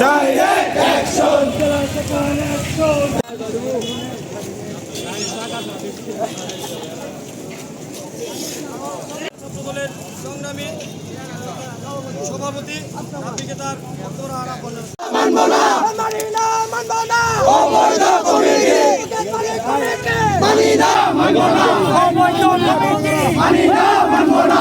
Direct action! ছাত্রদলের সংগ্রামী সভাপতি নাবিকেতার মানব না মানি না মানব না অবৈধ কমিটি মানি না মানব না অবৈধ কমিটি মানি না মানব না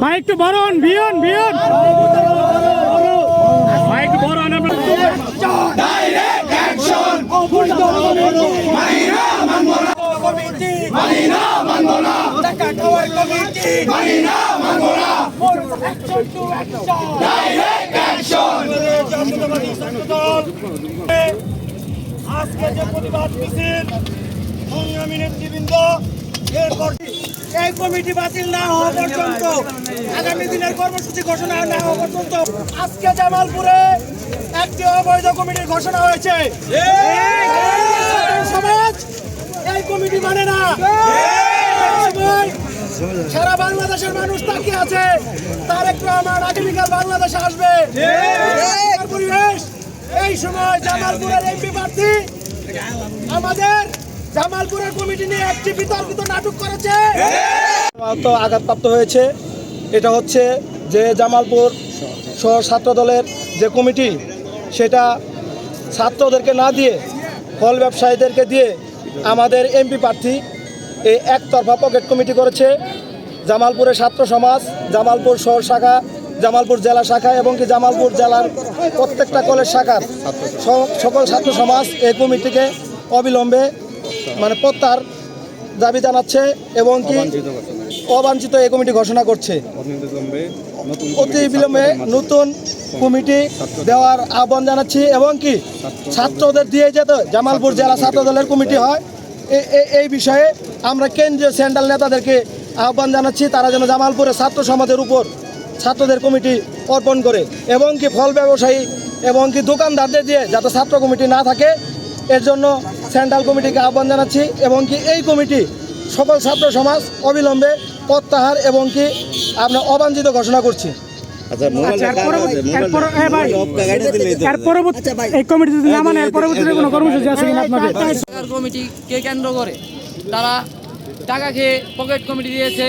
ভাই একটু বরণ বিয়ন ভাই একটু বরণ ডাইরেক্ট অ্যাকশন মানি না মানব না কমিটি মানি না মানব না টাকা খাওয়ার কমিটি মানি না মানব না ডাইরেক্ট অ্যাকশন আজকে যে প্রতিবাদ মিছিল সংগ্রামী নেতৃবৃন্দ এই কমিটি বাতিল না হওয়া পর্যন্ত আগামী দিনের কর্মসূচি ঘোষণা না হওয়া পর্যন্ত আজকে জামালপুরে একটি অবৈধ কমিটির ঘোষণা হয়েছে। সমাজ এই কমিটি মানে না। সারা বাংলাদেশের মানুষ তাকিয়ে আছে, তারেক রহমান আগামীকাল বাংলাদেশে আসবে। পরিবেশ এই সময় জামালপুরের এমপি প্রার্থী আমাদের জামালপুরের কমিটি নিয়ে একটি বিতর্কিত নাটক করেছে। আঘাতপ্রাপ্ত হয়েছে। এটা হচ্ছে যে জামালপুর শহর ছাত্র দলের যে কমিটি, সেটা ছাত্রদেরকে না দিয়ে ফল ব্যবসায়ীদেরকে দিয়ে আমাদের এমপি প্রার্থী এই একতরফা পকেট কমিটি করেছে। জামালপুরের ছাত্র সমাজ, জামালপুর শহর শাখা, জামালপুর জেলা শাখা এবং কি জামালপুর জেলার প্রত্যেকটা কলেজ শাখার সকল ছাত্র সমাজ এই কমিটিকে অবিলম্বে প্রত্যাহার দাবি জানাচ্ছে এবং কি অবাঞ্ছিত এই কমিটি ঘোষণা করছে। অতি বিলম্বে নতুন কমিটি দেওয়ার আহ্বান জানাচ্ছি এবং কি ছাত্রদের দিয়ে যেতে জামালপুর জেলা ছাত্র দলের কমিটি হয় এই বিষয়ে আমরা কেন্দ্রীয় সেন্ট্রাল নেতাদেরকে আহ্বান জানাচ্ছি, তারা যেন জামালপুরের ছাত্র সমাজের উপর ছাত্রদের কমিটি অর্পণ করে এবং কি ফল ব্যবসায়ী এবং কি দোকানদারদের দিয়ে যাতে ছাত্র কমিটি না থাকে এর জন্য সেন্ট্রাল কমিটিকে আহ্বান জানাচ্ছি এবং কি এই কমিটি সকল ছাত্র সমাজ অবিলম্বে প্রত্যাহার এবং কি আপনার অবাঞ্ছিত ঘোষণা করছি। কমিটিকে কেন্দ্র করে তারা টাকা খেয়ে পকেট কমিটি দিয়েছে।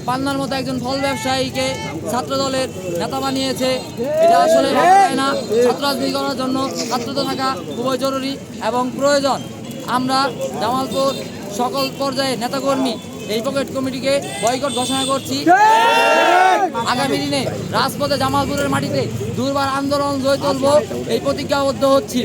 পান্নার মতো একজন ফল ব্যবসায়ীকে ছাত্র দলের নেতা বানিয়েছে। এটা আসলে না। ছাত্র রাজনীতি করার জন্য ছাত্রতা থাকা খুবই জরুরি এবং প্রয়োজন। আমরা জামালপুর সকল পর্যায়ে নেতাকর্মী এই পকেট কমিটিকে বয়কট ঘোষণা করছি। আগামী দিনে রাজপথে জামালপুরের মাটিতে দুর্বার আন্দোলন গড়ে তুলব এই প্রতিজ্ঞাবদ্ধ হচ্ছি।